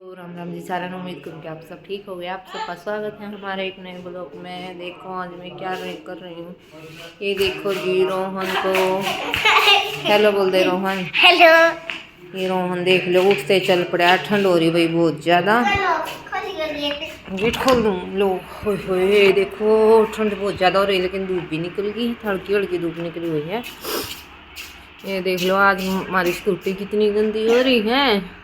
तो राम राम जी सारा उम्मीद करूँ कि आप सब ठीक हो गए। आप सबका स्वागत है हमारे एक नए ब्लॉग में। देखो आज मैं क्या कर रही हूँ। ये देखो जी रोहन को हेलो बोल दे। रोहन हेलो। ये रोहन देख लो उठते चल पड़ा। ठंड हो रही भाई बहुत ज़्यादा। गेट खोल दूँ लो। ये देखो ठंड बहुत ज़्यादा हो रही है लेकिन धूप भी निकल गई। हल्की हल्की धूप निकली हुई है। ये देख लो आज हमारी स्कूटी कितनी गंदी हो रही है।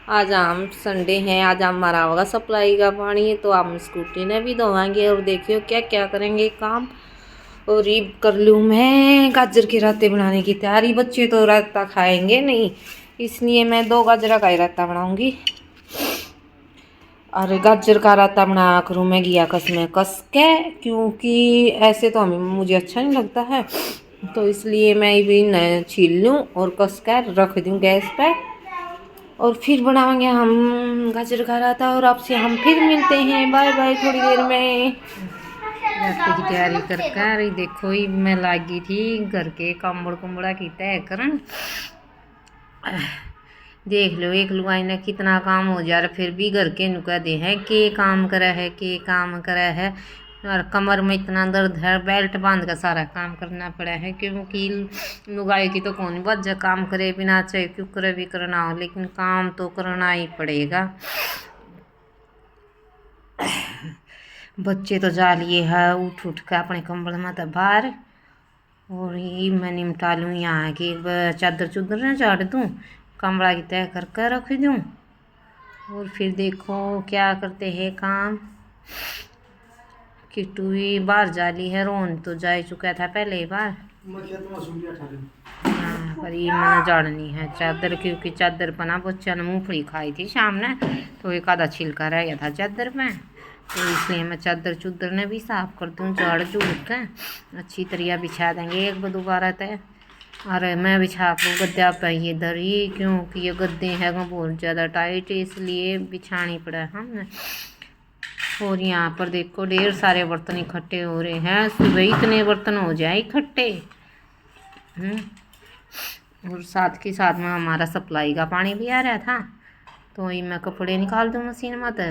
आज हम संडे हैं, आज हम मारा होगा सप्लाई का पानी तो हम स्कूटी ने भी धोवाएंगे। और देखियो क्या क्या करेंगे काम। और ये कर लूँ मैं गाजर के रायते बनाने की तैयारी। बच्चे तो रायता खाएंगे नहीं इसलिए मैं 2 गाजर का ही रायता बनाऊंगी। और गाजर का रायता बना करूँ मैं घिया कस में कस के, क्योंकि ऐसे तो हमें मुझे अच्छा नहीं लगता है। तो इसलिए मैं भी न छील लूँ और कस कर रख दूँ गैस पर। और फिर बनाएंगे हम गाजर का रायता। और आपसे हम फिर मिलते हैं। बाय बाय थोड़ी देर में। रास्ते की तैयारी कर कर देखो ही मैं लागी थी घर के कम्बड़ कुम्बड़ा की तय करन। देख लो एक लुगाई ने कितना काम हो जा रहा फिर भी घर के नुका दे है के काम करे है के काम करे है। और कमर में इतना दर्द है बेल्ट बांध कर सारा काम करना पड़ा है, क्योंकि लुगाई की तो कौन वजह काम करे बिना चाहे क्यों करे भी करना हो, लेकिन काम तो करना ही पड़ेगा। बच्चे तो जा लिए है उठ उठ कर अपने कंबल में तो बाहर। और ये मैं निमटा लूँ यहाँ की चादर चुदर ना झाड़ दूँ, कमरा की तय कर रख दूँ। और फिर देखो क्या करते हैं काम। किट्टू भी बाहर जा ली है, रोहन तो जा चुका था पहले ही बार। हाँ पर ये मैंने झाड़नी है चादर, क्योंकि चादर बना बच्चा ने मूंगफली खाई थी शाम ने तो एक आधा छिलका रह गया था चादर में। तो इसलिए मैं चादर चुदर ने भी साफ कर दूँ झाड़ झूड़ कर अच्छी तरह बिछा देंगे एक दोबारा तय। और मैं बिछा को गद्दा पे ये धरी, क्योंकि ये गद्दे हैं बहुत ज़्यादा टाइट इसलिए बिछानी पड़ा हमने। और यहाँ पर देखो ढेर सारे बर्तन इकट्ठे हो रहे हैं। सुबह इतने बर्तन हो जाए इकट्ठे। और साथ के साथ में हमारा सप्लाई का पानी भी आ रहा था तो ये मैं कपड़े निकाल दूँ मशीन में तो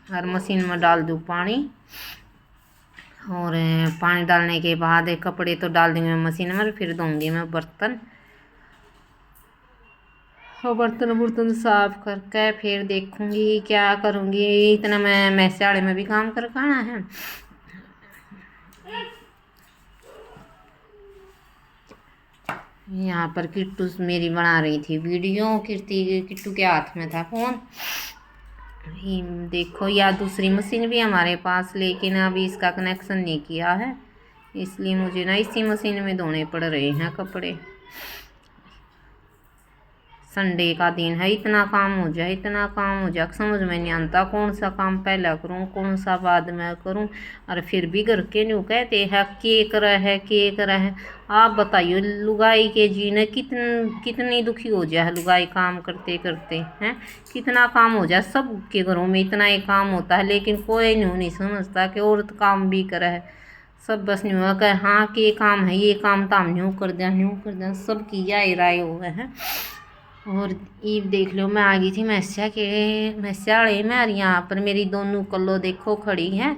और मशीन में डाल दूँ पानी। और पानी डालने के बाद कपड़े तो डाल देंगे मैं मशीन में, फिर धोऊंगी मैं बर्तन। और बर्तन साफ करके फिर देखूंगी क्या करूंगी। इतना मैं मैसाड़े में भी काम कर खाना है। यहाँ पर किट्टू मेरी बना रही थी वीडियो। किट्टू के हाथ में था फोन। देखो या दूसरी मशीन भी हमारे पास, लेकिन अभी इसका कनेक्शन नहीं किया है इसलिए मुझे ना इसी मशीन में धोने पड़ रहे हैं कपड़े। संडे का दिन है इतना काम हो जाए समझ में नहीं आता कौन सा काम पहला करूं कौन सा बाद में करूं। और फिर भी घर के न्यू कहते हैं के कर है। आप बताइए लुगाई के जी ने कितनी दुखी हो जाए लुगाई काम करते करते हैं। कितना काम हो जाए सबके घरों में इतना ही काम होता है, लेकिन कोई न्यू नहीं समझता कि औरत काम भी करे है। सब बस न्यू है कि हाँ के काम है ये काम तो हम न्यू कर दें सब की यही राय हुए हैं। और ये देख लो मैं आ गई थी मैसाड़े में। और यहाँ पर मेरी दोनों कल्लो देखो खड़ी हैं।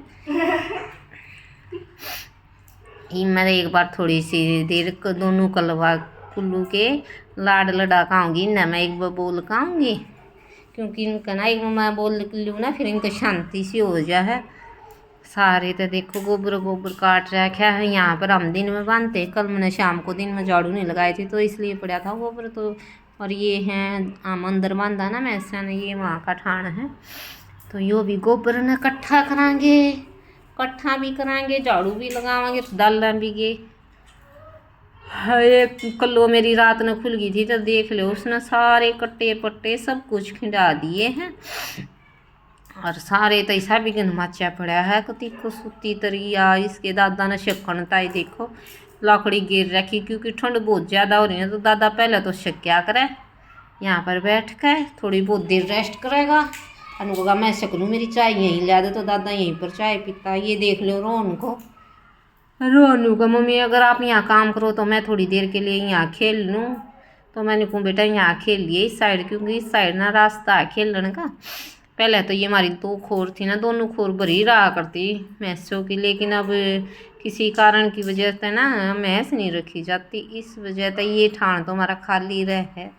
ये मैं एक बार थोड़ी सी देर दोनों कलवा कुल्लू के लाड लड़ाकाऊंगी ना मैं एक बार बोल काऊंगी, क्योंकि इनका ना एक मैं बोल लूँ ना फिर इनको शांति सी हो जाए। सारे तो देखो गोबर काट रखा है। यहाँ पर हम दिन में बांधते, कल मैंने शाम को दिन में झाड़ू नहीं लगाई थी तो इसलिए पड़ा था गोबर। तो और ये हैं आम अंदर बांधा ना मैं ऐसा नहीं, ये वहाँ का ठाण है तो यो भी गोबर ने इकट्ठा भी कराएंगे झाड़ू भी लगाएंगे डालना भी गे। एक कल्लो मेरी रात ने खुल गई थी तो देख लो उसने सारे कट्टे पट्टे सब कुछ खिंडा दिए हैं। और सारे तो ऐसा भी गंदमाचा पड़ा है कति को सूती तरिया। इसके दादा ने शक्कन ताई देखो लकड़ी गिर रखी, क्योंकि ठंड बहुत ज़्यादा हो रही है तो दादा पहले तो क्या करे यहाँ पर बैठ कर थोड़ी बहुत देर रेस्ट करेगा। अनुगा मैं सकूँ मेरी चाय यहीं ला दे तो दादा यहीं पर चाय पीता। ये देख लो रोनू का मम्मी अगर आप यहाँ काम करो तो मैं थोड़ी देर के लिए यहाँ खेल लूँ। तो मैंने कहूँ बेटा यहाँ खेल लिए इस साइड, क्योंकि इस साइड ना रास्ता है खेलने का। पहले तो ये हमारी दो खोर थी ना, दोनों खोर भरी रहा करती भैंसों की, लेकिन अब किसी कारण की वजह से ना भैंस नहीं रखी जाती, इस वजह से ये ठाण तो हमारा खाली रह है।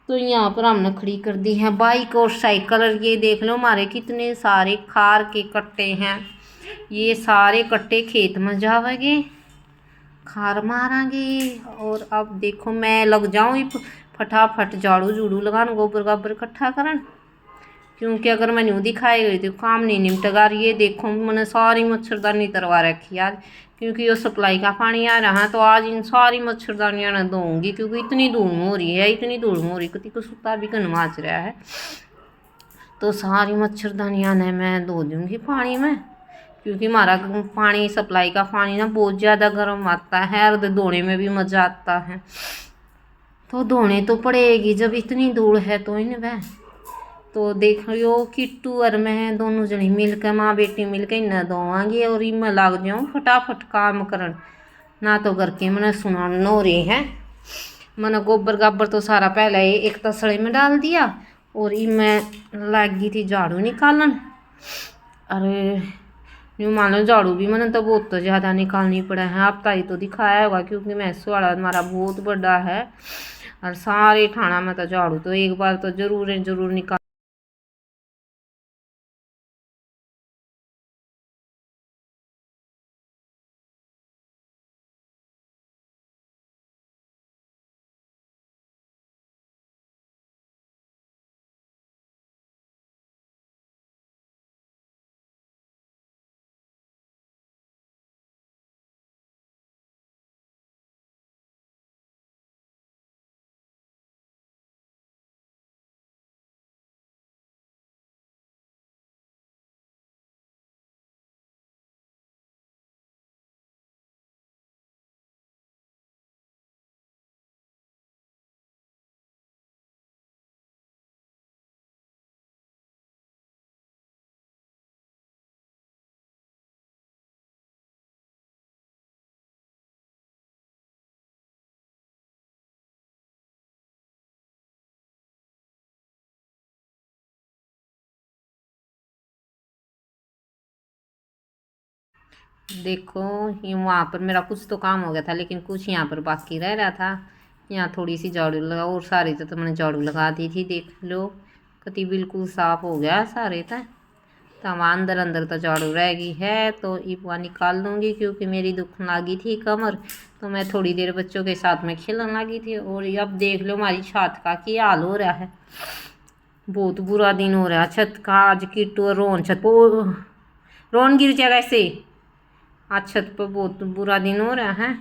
तो यहाँ पर हमने खड़ी कर दी है बाइक और साइकिल। और ये देख लो हमारे कितने सारे खार के कट्टे हैं, ये सारे कट्टे खेत में जावेंगे, खार मारांगे। और अब देखो मैं लग जाऊँ फटाफट झाड़ू झूड़ू लगान, गोबर गाबर इकट्ठा करन, क्योंकि अगर मैं यूँ दिखाई गई तो काम नहीं निपटेगा। ये देखो मैंने सारी मच्छरदानी तरवा रखी आज, क्योंकि ये सप्लाई का पानी आ रहा है, तो आज इन सारी मच्छरदानियाँ न दूँगी, क्योंकि इतनी धूल हो रही है, इतनी धूल हो रही है, को सुता भी गनमाच रहा है, तो सारी मच्छरदानियाँ ने मैं धो दूँगी पानी में। क्योंकि हमारा पानी सप्लाई का पानी ना बहुत ज़्यादा गर्म आता है, और धोने में भी मज़ा आता है, तो धोने तो पड़ेगी जब इतनी धूल है तो इनमें। तो देख लो किट्टू और मैं दोनों जनी मिलकर, माँ बेटी मिलकर इन्हें धोवांगी, और इनमें लग जाऊँ फटाफट काम करन, ना तो घर के मैंने सुना नो रहे हैं। मैंने गोबर गाबर तो सारा पहले एक तसड़े में डाल दिया, और इनमें लगी थी झाड़ू निकालन। अरे यूँ मान लो झाड़ू भी मैंने तो बहुत तो ज़्यादा निकालनी पड़ा है, आप ताई तो दिखाया होगा, क्योंकि भैंस वाला हमारा बहुत बड़ा है, और सारे ठाणा में तो झाड़ू तो एक बार तो जरूर निकाल। देखो ये वहाँ पर मेरा कुछ तो काम हो गया था, लेकिन कुछ यहाँ पर बाकी रह रहा था। यहाँ थोड़ी सी झाड़ू लगा, और सारे तो मैंने झाड़ू लगा दी थी, देख लो कति बिल्कुल साफ हो गया सारे तक। तो वहाँ अंदर तो झाड़ू रह गई है, तो ये वहाँ निकाल दूँगी, क्योंकि मेरी दुख लगी थी कमर, तो मैं थोड़ी देर बच्चों के साथ में खेलने लगी थी। और अब देख लो हमारी छत का क्या हाल हो रहा है, बहुत बुरा दिन हो रहा है छत का। आज किट्टू और रोहन छत पर, रोहन गिर जाएगा ऐसे, आज छत पर बहुत बुरा दिन हो रहा है।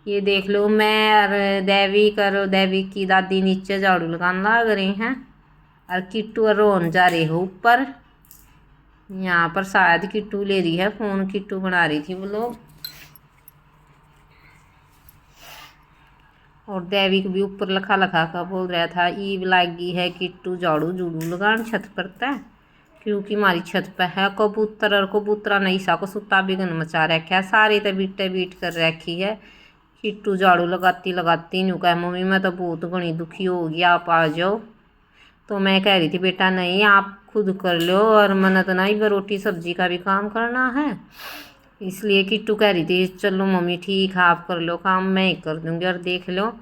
ये देख लो मैं और देवी की दादी नीचे झाड़ू लगाने लग रही हैं, और किट्टू और रोहन जा रहे हो ऊपर। यहाँ पर शायद किट्टू ले रही है फ़ोन, किट्टू बना रही थी वो लोग, और देवी को भी ऊपर लखा का बोल रहा था ईव लागी है किट्टू झाड़ू झूड़ू लगान छत पर तय, क्योंकि हमारी छत पर है कबूतर, और कबूतरा ने ईसा को सुता बिगन मचा रखा है, सारे तो बीट कर रखी है। किट्टू झाड़ू लगाती न्यू कह मम्मी मैं तो बहुत घनी दुखी होगी, आप आ जाओ। तो मैं कह रही थी बेटा नहीं आप खुद कर लो, और मैंने तो नहीं रोटी सब्जी का भी काम करना है, इसलिए किट्टू कह रही थी चलो मम्मी ठीक है आप कर लो काम, मैं ही कर दूँगी। और देख लो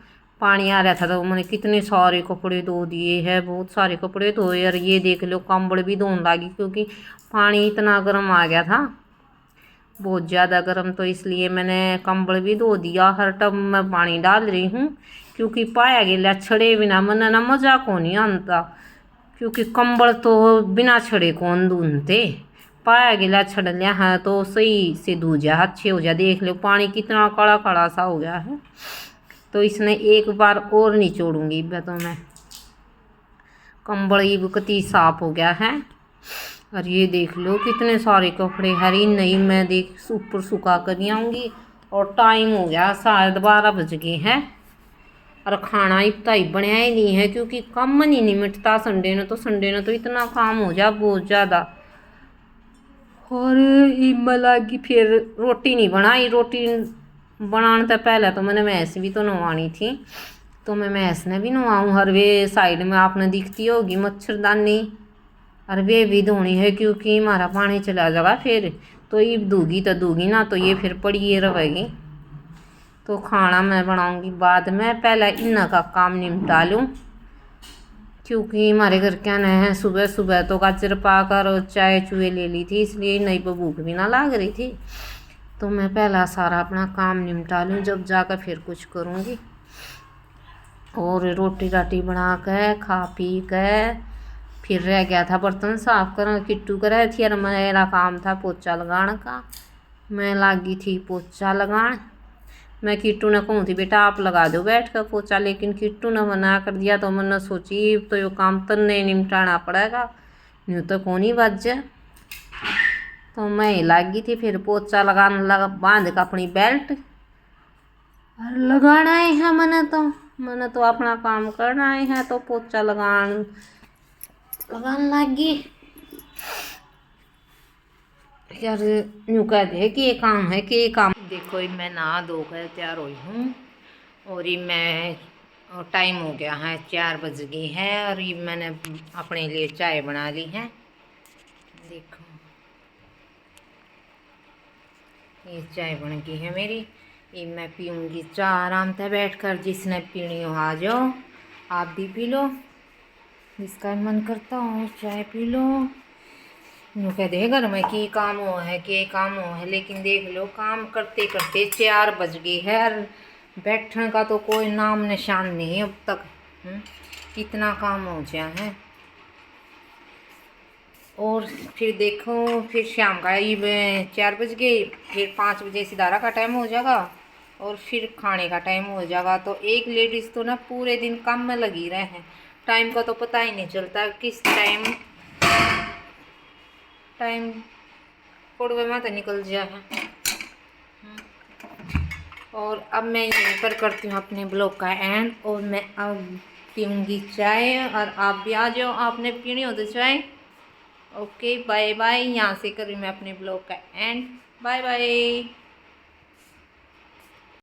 पानी आ रहा था तो मैंने कितने सारे कपड़े धो दिए हैं, बहुत सारे कपड़े धोए। और ये देख लो कंबल भी धोने लगी, क्योंकि पानी इतना गर्म आ गया था, बहुत ज़्यादा गर्म, तो इसलिए मैंने कंबल भी धो दिया। हर टब में पानी डाल रही हूँ, क्योंकि पाया गिला छड़े बिना मैंने ना मज़ा को नहीं आता, क्योंकि कंबल तो बिना छड़े कौन धुनते, पाया गिला छड़ लिया है तो सही से धो जा अच्छे हो जा। देख लो पानी कितना कड़ा कड़ा सा हो गया है, तो इसने एक बार और निचोड़ूंगी तो मैं, कंबल ही कति साफ हो गया है। और ये देख लो कितने सारे कपड़े हरी नहीं मैं देख ऊपर सुखा कर आऊँगी। और टाइम हो गया शायद 12 बज गए हैं, और खाना इतना ही बनया ही नहीं है, क्योंकि कम नहीं निमटता संडे ने तो इतना काम हो जा बहुत ज़्यादा। और इमल लगी फिर रोटी नहीं बनाई, रोटी बनाने से पहले तो मैंने भैंस भी तो नहवानी थी, तो मैं भैंस ने भी नहवाऊँ। हर वे साइड में आपने दिखती होगी मच्छरदानी, और वे भी धोनी है क्योंकि हमारा पानी चला जाएगा फिर, तो ये दूंगी तो दूंगी ना तो ये फिर पड़ी ये रहेगी। तो खाना मैं बनाऊंगी बाद में, पहले इन का काम निपटा लूँ क्योंकि हमारे घर क्या ना है सुबह सुबह तो गाजर पाकर और चाय चुए ले ली थी, इसलिए नई पर भूख भी ना लाग रही थी। तो मैं पहला सारा अपना काम निपटा लूँ, जब जाकर फिर कुछ करूँगी। और रोटी राटी बना कर खा पी कर फिर रह गया था बर्तन साफ करना, किट्टू कर रही थी और मेरा काम था पोछा लगाने का। मैं लगी थी पोछा लगाने। मैं किट्टू ने कहूँ थी बेटा आप लगा दो बैठ कर पोछा, लेकिन किट्टू ने मना कर दिया। तो मैंने सोची तो ये काम तन्ने निपटाना पड़ेगा, यूँ तो कौन ही बच जाए। तो मैं लगी थी फिर पोछा लगाने लगा, बांध कर अपनी बेल्ट और लगाना है मैंने तो अपना काम करना है। तो पोछा लगाने लगी यार, यूँ कह दे कि ये काम है कि ये काम। देखो ये मैं नहा धो कर तैयार हुई हूँ और ये मैं टाइम हो गया है 4 बज गए हैं और ये मैंने अपने लिए चाय बना ली है। देखो ये चाय बन गई है मेरी, ये मैं पीऊँगी चाय आराम से बैठ कर। जिसने पीनी हो आ जाओ, आप भी पी लो, जिसका मन करता हो चाय पी लो। यूँ कह दे घर में कि काम हो है कि काम हो है, लेकिन देख लो काम करते करते 4 बज गए है और बैठने का तो कोई नाम निशान नहीं अब तक। कितना काम हो गया है। और फिर देखो फिर शाम का ये 4 बज गए, फिर 5 बजे सितारा का टाइम हो जाएगा और फिर खाने का टाइम हो जाएगा। तो एक लेडीज़ तो ना पूरे दिन काम में लगी रहे हैं, टाइम का तो पता ही नहीं चलता किस टाइम कोड़वे में तो निकल गया है। और अब मैं यहीं पर करती हूँ अपने ब्लॉग का एंड, और मैं अब पीऊँगी चाय और आप भी आ जाओ, आपने पीनी हो तो चाय। ओके बाय बाय, यहाँ से करूँ मैं अपने ब्लॉग का एंड। Bye bye.